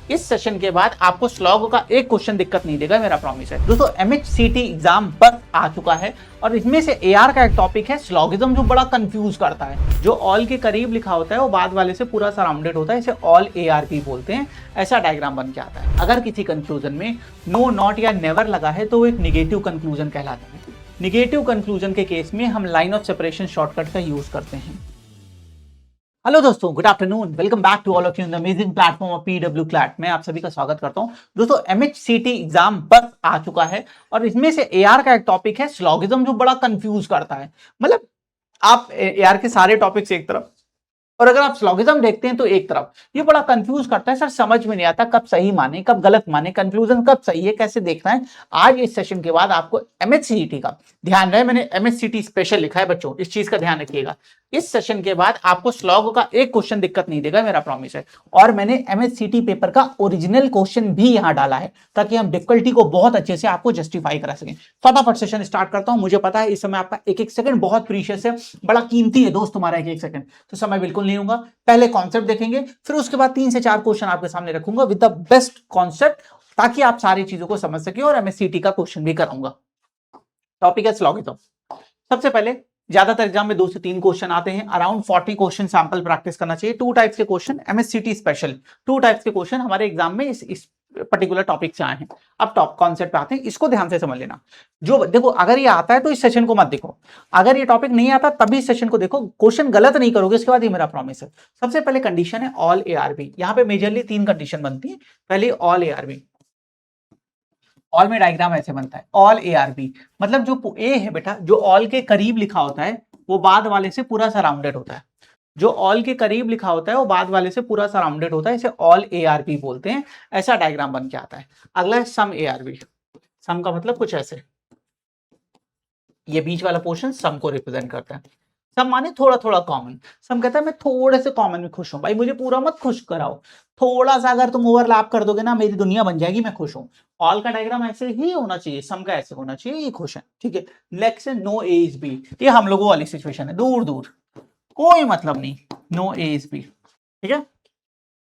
इस सेशन के बाद आपको स्लॉग का एक क्वेश्चन दिक्कत नहीं देगा, मेरा प्रॉमिस है। दोस्तों MHCT एग्जाम पर आ चुका है और इसमें से AR का एक टॉपिक है स्लॉगिज्म, जो बड़ा कंफ्यूज करता है। जो ऑल के करीब लिखा होता है वो बाद वाले से पूरा सराउंडेड होता है, इसे ऑल ARP बोलते हैं। ऐसा डायग्राम बन के आता है। अगर किसी कंक्लूजन में नो, नॉट या नेवर लगा है तो वो एक निगेटिव कंक्लूजन कहलाता है। निगेटिव कंक्लूजन के केस में हम लाइन ऑफ सेपरेशन शॉर्टकट का यूज करते हैं। हेलो दोस्तों, good afternoon, welcome back to all of you in the amazing platform of PW CLAT. मैं आप सभी का स्वागत करता हूं। दोस्तों MHCT एग्जाम पर आ चुका है और इसमें से AR का एक टॉपिक है स्लॉगिज्म, जो बड़ा कंफ्यूज करता है। मतलब आप AR के सारे टॉपिक्स एक तरफ और अगर आप स्लॉगिज्म देखते हैं तो एक तरफ, ये बड़ा कंफ्यूज करता है। सर समझ में नहीं आता कब सही माने कब गलत माने, कंक्लूजन कब सही है, कैसे देखना है। आज इस सेशन के बाद आपको MHCT का ध्यान रहे, मैंने MHCT स्पेशल लिखा है बच्चों, इस चीज का ध्यान रखिएगा। इस सेशन के बाद आपको स्लॉग का एक क्वेश्चन दिक्कत नहीं देगा, मेरा प्रॉमिस है। और मैंने MHCT पेपर का ओरिजिनल क्वेश्चन भी यहां डाला है ताकि हम डिफिकल्टी को बहुत अच्छे से आपको जस्टिफाई करा सकें। फटाफट सेशन स्टार्ट करता हूं। मुझे पता है इस समय आपका एक एक सेकंड बहुत प्रीशियस है, बड़ा कीमती है दोस्त तुम्हारा एक एक सेकंड, तो समय बिल्कुल नहीं होगा। पहले कॉन्सेप्ट देखेंगे, फिर उसके बाद 3 से 4 क्वेश्चन आपके सामने रखूंगा विद द बेस्ट कॉन्सेप्ट, ताकि आप सारी चीजों को समझ सके। और MHCT का क्वेश्चन भी कराऊंगा। टॉपिक है स्लॉगिज्म। सबसे पहले ज्यादातर एग्जाम में 2 से 3 क्वेश्चन आते हैं, अराउंड 40 क्वेश्चन सैंपल प्रैक्टिस करना चाहिए। 2 टाइप्स के क्वेश्चन MHCT स्पेशल, 2 टाइप्स के क्वेश्चन हमारे एग्जाम में इस पर्टिकुलर टॉपिक से आए हैं। अब टॉप कॉन्सेप्ट पे आते हैं, इसको ध्यान से समझ लेना। जो देखो, अगर ये आता है तो इस सेशन को मत देखो, अगर ये टॉपिक नहीं आता तभी इस सेशन को देखो। क्वेश्चन गलत नहीं करोगे, इसके बाद ये मेरा प्रॉमिस है। सबसे पहले कंडीशन है ऑल ARB। यहां पे मेजरली 3 कंडीशन बनती है। पहले ऑल ARB, ऑल में डायग्राम ऐसे बनता है। ऑल ARB मतलब जो ए है बेटा, जो ऑल के करीब लिखा होता है वो बाद वाले से पूरा सराउंडेड होता है। जो ऑल के करीब लिखा होता है वो बाद वाले से पूरा सराउंडेड होता है, इसे ऑल ARP बोलते हैं। ऐसा डायग्राम बन के आता है। अगला है सम ARB। सम का मतलब कुछ ऐसे, ये बीच वाला पोर्शन सम को रिप्रेजेंट करता है। सम माने थोड़ा थोड़ा कॉमन। सम कहता है मैं थोड़े से कॉमन में खुश हूं। भाई मुझे पूरा मत खुश कराओ, थोड़ा सा अगर तुम ओवरलैप कर दोगे ना मेरी दुनिया बन जाएगी, मैं खुश हूं। ऑल का डायग्राम ऐसे ही होना चाहिए, सम का ऐसे होना चाहिए, ये खुश है। ठीक है। नेक्स्ट है नो A is B। ये हम लोगों वाली सिचुएशन है, दूर दूर, कोई मतलब नहीं, नो A is B। ठीक है।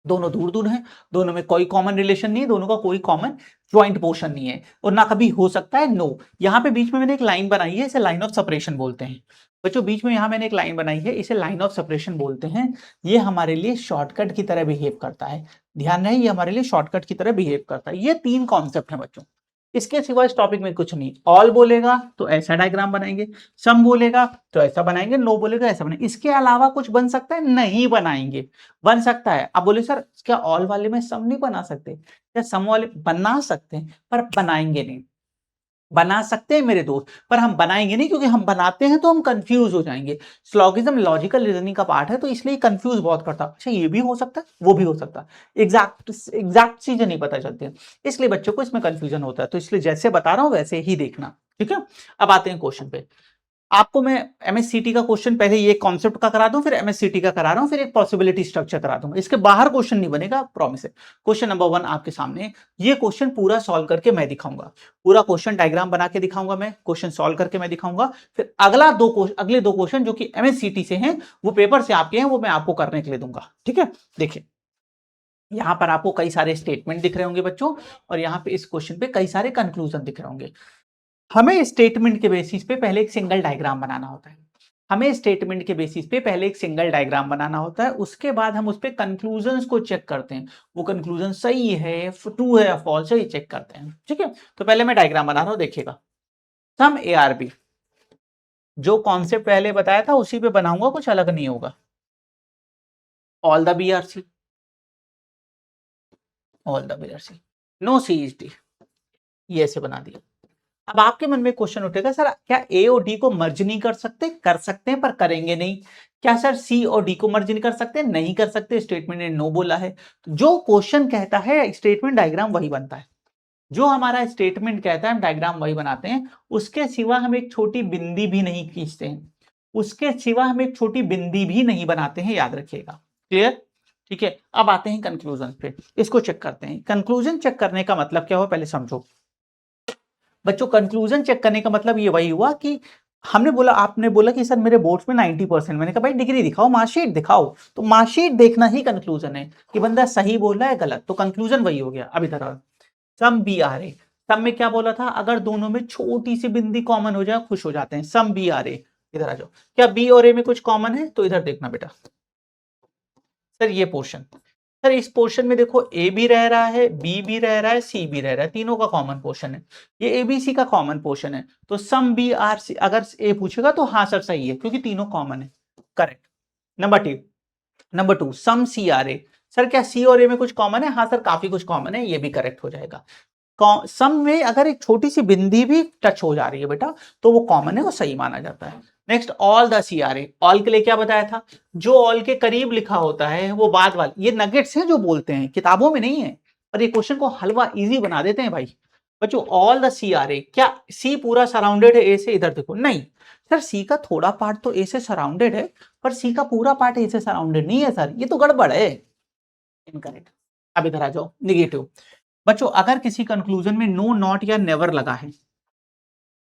दोनों दूर दूर हैं, दोनों में कोई कॉमन रिलेशन नहीं है, दोनों का कोई कॉमन ज्वाइंट पोर्शन नहीं है और ना कभी हो सकता है। नो, यहां पे बीच में मैंने एक लाइन बनाई है, इसे लाइन ऑफ सेपरेशन बोलते हैं। बच्चों बीच में यहां मैंने एक लाइन बनाई है, इसे लाइन ऑफ सेपरेशन बोलते हैं। ये हमारे लिए शॉर्टकट की तरह बिहेव करता है। ध्यान रहे, ये हमारे लिए शॉर्टकट की तरह बिहेव करता है। ये 3 कॉन्सेप्ट है बच्चों, इसके सिवा इस टॉपिक में कुछ नहीं। ऑल बोलेगा तो ऐसा डायग्राम बनाएंगे, सम बोलेगा तो ऐसा बनाएंगे, नो बोलेगा ऐसा बनाएंगे। इसके अलावा कुछ बन सकता है? नहीं बनाएंगे। बन सकता है, अब बोले सर क्या ऑल वाले में सम नहीं बना सकते? क्या सम वाले बना सकते हैं पर बनाएंगे नहीं। बना सकते हैं मेरे दोस्त, पर हम बनाएंगे नहीं, क्योंकि हम बनाते हैं तो हम कंफ्यूज हो जाएंगे। स्लॉगिज्म लॉजिकल रीजनिंग का पार्ट है, तो इसलिए कंफ्यूज बहुत करता है। अच्छा ये भी हो सकता है, वो भी हो सकता है, एग्जैक्ट चीजें नहीं पता चलती है, इसलिए बच्चों को इसमें कंफ्यूजन होता है। तो इसलिए जैसे बता रहा हूं वैसे ही देखना। ठीक है। अब आते हैं क्वेश्चन पे। आपको मैं MHCT का क्वेश्चन पहले ये कॉन्सेप्ट का करा दूं, फिर MHCT का करा रहा हूं, फिर एक पॉसिबिलिटी स्ट्रक्चर करा दूंगा। इसके बाहर क्वेश्चन नहीं बनेगा, प्रॉमिस है। क्वेश्चन नंबर 1 आपके सामने, ये क्वेश्चन पूरा सॉल्व करके मैं दिखाऊंगा। पूरा क्वेश्चन डायग्राम बना के दिखाऊंगा, मैं क्वेश्चन सॉल्व करके मैं दिखाऊंगा। फिर अगले 2 क्वेश्चन जो कि MHCT से हैं, वो पेपर से आपके हैं, वो मैं आपको करने के लिए दूंगा। ठीक है। देखिए यहां पर आपको कई सारे स्टेटमेंट दिख रहे होंगे बच्चों, और यहां पे इस क्वेश्चन पे कई सारे कंक्लूजन दिख रहे होंगे। हमें स्टेटमेंट के बेसिस पे पहले एक सिंगल डायग्राम बनाना होता है। हमें स्टेटमेंट के बेसिस पे पहले एक सिंगल डायग्राम बनाना होता है, उसके बाद हम उस पे कंक्लूजन्स को चेक करते हैं। वो कंक्लूजन सही है, ट्रू है या फॉल्स है, ये चेक करते हैं। ठीक है। तो पहले मैं डायग्राम बना रहा हूं, देखिएगा। सम ARB, जो कॉन्सेप्ट पहले बताया था उसी पे बनाऊंगा, कुछ अलग नहीं होगा। All the BRC, all the BRC, no CSD, ये ऐसे बना दिया। अब आपके मन में क्वेश्चन उठेगा, सर क्या A और D को मर्ज नहीं कर सकते? कर सकते हैं पर करेंगे नहीं। क्या सर C और D को मर्ज नहीं कर सकते? नहीं कर सकते, स्टेटमेंट ने नो बोला है। तो जो क्वेश्चन कहता है स्टेटमेंट डायग्राम वही बनता है। जो हमारा स्टेटमेंट कहता है हम डायग्राम वही बनाते हैं। उसके सिवा हम एक छोटी बिंदी भी नहीं खींचते हैं, उसके सिवा हम एक छोटी बिंदी भी नहीं बनाते हैं, याद रखिएगा। क्लियर? ठीक है। अब आते हैं कंक्लूजन पे, इसको चेक करते हैं। कंक्लूजन चेक करने का मतलब क्या हुआ, पहले समझो बच्चों। कंक्लूजन चेक करने का मतलब ये वही हुआ कि हमने बोला, आपने बोला कि सर मेरे बोर्ड्स में 90%, मैंने कहा भाई डिग्री दिखाओ, मार्कशीट दिखाओ। तो मार्कशीट देखना ही कंक्लूजन है कि बंदा सही बोल रहा है गलत, तो कंक्लूजन वही हो गया। अब इधर आओ, सम बी आर ए, सम में क्या बोला था, अगर दोनों में छोटी सी बिंदी कॉमन हो जाए खुश हो जाते हैं। सम बी आर ए, इधर आ जाओ, क्या बी और ए में कुछ कॉमन है? तो इधर देखना बेटा, सर ये पोर्शन, सर इस पोर्शन में देखो ए भी रह रहा है, बी भी रह रहा है, सी भी रह रहा है, तीनों का कॉमन पोर्शन है, ये एबीसी का कॉमन पोर्शन है। तो सम बी आर सी, अगर ए पूछेगा तो हाँ सर सही है क्योंकि तीनों कॉमन है, करेक्ट। नंबर टू, सम सी आर ए, सर क्या सी और ए में कुछ कॉमन है? हाँ सर काफी कुछ कॉमन है, ये भी करेक्ट हो जाएगा। सम में अगर एक छोटी सी बिंदी भी टच हो जा रही है बेटा तो वो कॉमन है, वो सही माना जाता है। Next, all the C R A, all के लिए क्या बताया था, जो ऑल के करीब लिखा होता है वो बाद वाले, ये नगेट्स हैं जो बोलते हैं, किताबों में नहीं है, पर ये क्वेश्चन को हलवा इजी बना देते हैं भाई बच्चों। ऑल द सी आर ए, क्या सी पूरा सराउंडेड है ए से? इधर देखो, नहीं सर सी का थोड़ा पार्ट तो ए से सराउंडेड है, पर सी का पूरा पार्ट ए से सराउंडेड नहीं है सर, ये तो गड़बड़ है, इनकरेक्ट। अब इधर आ जाओ, निगेटिव। बच्चों अगर किसी कंक्लूजन में नो, नॉट या नेवर लगा है,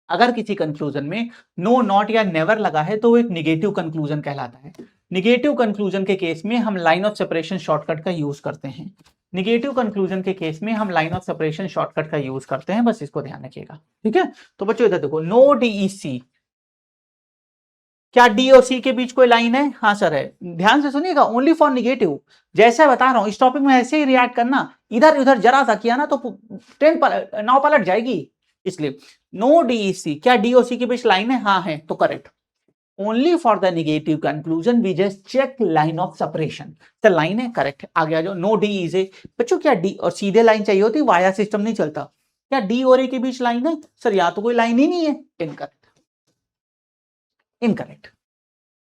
अगर किसी कंक्लूजन में नो, नॉट या नेवर लगा है तो वो एक निगेटिव कंक्लूजन कहलाता है। निगेटिव कंक्लूजन के केस में हम लाइन ऑफ सेपरेशन शॉर्टकट का यूज करते हैं। निगेटिव कंक्लूजन के केस में हम लाइन ऑफ सेपरेशन शॉर्टकट का यूज करते हैं, बस इसको ध्यान रखिएगा, ठीक है। तो बच्चों इधर देखो, नो डीईसी, क्या डी और सी के बीच कोई लाइन है? हाँ सर है। ध्यान से सुनिएगा, ओनली फॉर निगेटिव, जैसा बता रहा हूं इस टॉपिक में ऐसे ही रिएक्ट करना, इधर उधर जरा सा किया ना तो ट्रेन नाव पलट जाएगी। इसलिए नो डीईसी, क्या डी और सी के बीच लाइन है? हाँ है, तो correct. Only for the negative conclusion we just check line of separation, तो लाइन है, करेक्ट। आगे आ जाओ, नो डी इज ए, बच्चों क्या डी और सीधे लाइन चाहिए होती, वाया सिस्टम नहीं चलता, क्या डी और ए के बीच लाइन है? सर यहाँ तो कोई लाइन ही नहीं है, इनकरेक्ट, इनकरेक्ट।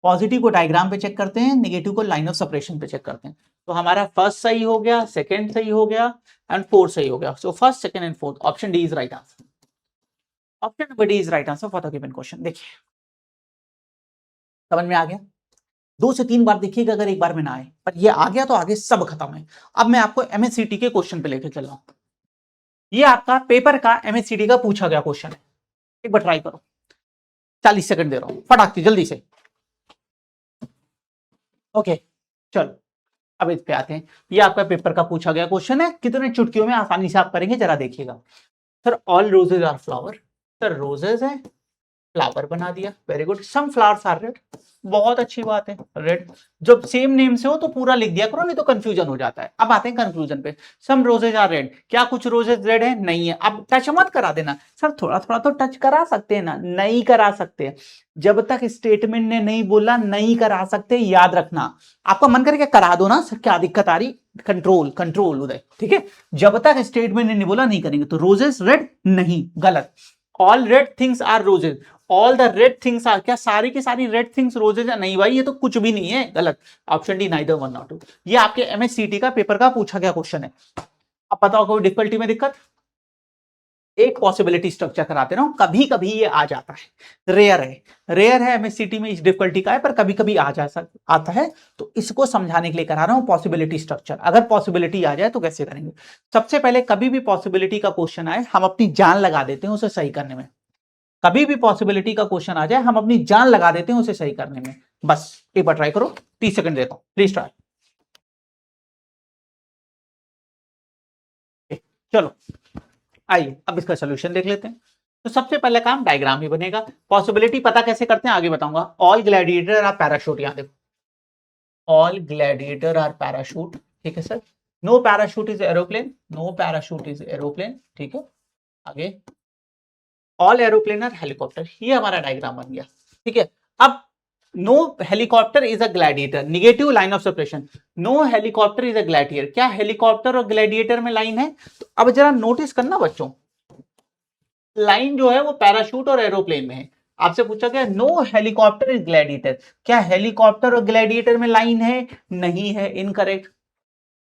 पॉजिटिव को डायग्राम पे चेक करते हैं, नेगेटिव को लाइन ऑफ सेपरेशन पे चेक करते हैं। तो हमारा फर्स्ट सही हो गया, सेकंड सही हो गया एंड फोर्थ सही हो गया। So first, second and fourth, option D is right answer. Option number D is right answer for the given question. देखिए समझ में आ गया, 2 से 3 बार देखिएगा अगर एक बार में ना आए, पर ये आ गया तो आगे सब खत्म है। अब मैं आपको एमएससीटी के क्वेश्चन पे लेकर चल रहा हूं, ये आपका पेपर का एमएससीटी का पूछा गया क्वेश्चन है, एक बार ट्राई करो, 40 सेकंड दे रहा हूं, फटाक से जल्दी से। ओके चलो अब इस पे आते हैं, ये आपका पेपर का पूछा गया क्वेश्चन है, कितने चुटकियों में आसानी से आप करेंगे जरा देखिएगा। Sir all roses are flower, sir roses है, फ्लावर बना दिया, very good. Some flowers are red, बहुत अच्छी बात है, रेड। जब सेम नेम से हो तो पूरा लिख दिया करो, नहीं तो कंफ्यूजन हो जाता है। अब आते हैं कंक्लूजन पे, सम रोजेज आर रेड, क्या कुछ रोजेज रेड है? नहीं है। अब टच मत करा देना, सर थोड़ा थोड़ा तो टच करा सकते हैं ना, नहीं करा सकते, जब तक स्टेटमेंट ने नहीं बोला नहीं करा सकते, याद रखना। आपका मन करे क्या करा दो ना सर, क्या दिक्कत आ रही, कंट्रोल कंट्रोल उदय, ठीक है। जब तक स्टेटमेंट ने नहीं बोला नहीं करेंगे। तो रोजेस रेड नहीं, गलत। All red things are roses, all the red things are, क्या सारी की सारी रेड थिंग्स रोजेज है? नहीं भाई, ये तो कुछ भी नहीं है, गलत। Option D, neither one not two. ये आपके एमएससीटी का पेपर का पूछा गया क्वेश्चन है। अब बताओ कोई डिफिकल्टी में दिक्कत? एक पॉसिबिलिटी स्ट्रक्चर कराते रहो, कभी कभी ये आ जाता है, रेयर है, रेयर है एमएससीटी में इस डिफिकल्टी का है, पर कभी कभी आता है। तो इसको समझाने के लिए करा रहा हूं पॉसिबिलिटी स्ट्रक्चर। अगर पॉसिबिलिटी आ जाए तो कैसे करेंगे? सबसे पहले कभी भी पॉसिबिलिटी का क्वेश्चन आए हम अपनी जान लगा देते हैं उसे सही करने में। कभी भी पॉसिबिलिटी का क्वेश्चन आ जाए हम अपनी जान लगा देते हैं उसे सही करने में। बस एक बार ट्राई करो, 30 सेकंड देता हूं, प्लीज ट्राई। चलो आइए अब इसका सोल्यूशन देख लेते हैं। तो सबसे पहले काम डायग्राम ही बनेगा। पॉसिबिलिटी पता कैसे करते हैं आगे बताऊंगा। ऑल ग्लैडिएटर आर पैराशूट, यहां देखो, ऑल ग्लैडिएटर आर पैराशूट, ठीक है sir. No parachute is aeroplane, no parachute is aeroplane, ठीक है। आगे ऑल एरोप्लेन आर हेलीकॉप्टर, ये हमारा डायग्राम बन गया, ठीक है। अब no helicopter is a gladiator, negative line of separation, no helicopter is a gladiator, क्या हेलीकॉप्टर और ग्लैडिएटर में लाइन है? तो अब जरा नोटिस करना बच्चों, लाइन जो है वो पैराशूट और एरोप्लेन में है। आपसे पूछा गया नो हेलीकॉप्टर इज ग्लैडिएटर, क्या हेलीकॉप्टर और ग्लैडिएटर में लाइन है? नहीं है, इनकरेक्ट।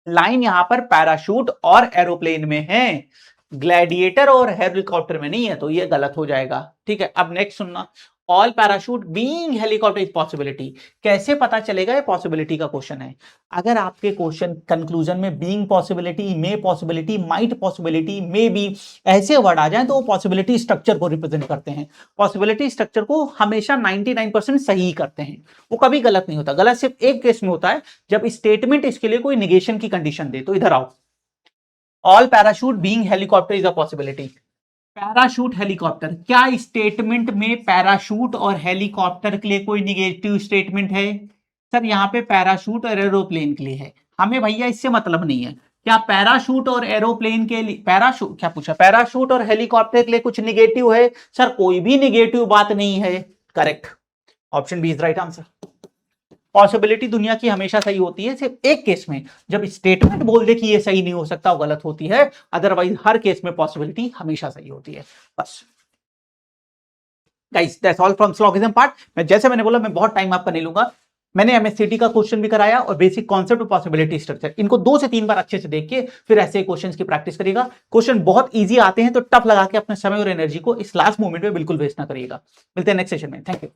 लाइन यहां पर पैराशूट और एरोप्लेन में है, ग्लैडिएटर और हेलीकॉप्टर में नहीं है, तो ये गलत हो जाएगा, ठीक है। अब नेक्स्ट सुनना, all parachute being helicopter is possibility. कैसे पता चलेगा? ये पॉसिबिलिटी का क्वेश्चन है। अगर आपके क्वेश्चन कंक्लूजन में being possibility, may possibility, might possibility, may be ऐसे वर्ड आ जाए तो वो पॉसिबिलिटी स्ट्रक्चर को रिप्रेजेंट करते हैं। पॉसिबिलिटी स्ट्रक्चर को हमेशा 99% सही करते हैं, वो कभी गलत नहीं होता। गलत सिर्फ एक केस में होता है, जब स्टेटमेंट इसके लिए कोई निगेशन की कंडीशन दे। तो इधर आओ, all parachute being helicopter is a possibility. Parachute helicopter, क्या स्टेटमेंट में पैराशूट और हेलीकॉप्टर के लिए कोई निगेटिव स्टेटमेंट है? सर यहाँ पे पैराशूट और एरोप्लेन के लिए है। हमें भैया इससे मतलब नहीं है। क्या पैराशूट और एरोप्लेन के लिए, पैराशूट क्या पूछा, पैराशूट और हेलीकॉप्टर के लिए कुछ निगेटिव है? सर कोई भी निगेटिव बात नहीं है। Correct, option B is right answer. Possibility दुनिया की हमेशा सही होती है, सिर्फ एक केस में, जब स्टेटमेंट बोल दे कि ये सही नहीं हो सकता, वो गलत होती है। अदरवाइज हर केस में पॉसिबिलिटी हमेशा सही होती है। बस guys, that's all from syllogism part. मैंने बोला, मैं बहुत टाइम आपका नहीं लूंगा। मैंने एमएससीटी का क्वेश्चन भी कराया और basic concept of possibility structure, इनको 2 से 3 बार अच्छे से देख के फिर ऐसे क्वेश्चंस की प्रैक्टिस करिएगा। क्वेश्चन बहुत इजी आते हैं तो टफ लगा के अपने समय और एनर्जी को इस लास्ट मोमेंट में बिल्कुल वेस्ट ना करिएगा। मिलते हैं नेक्स्ट सेशन में। Thank you.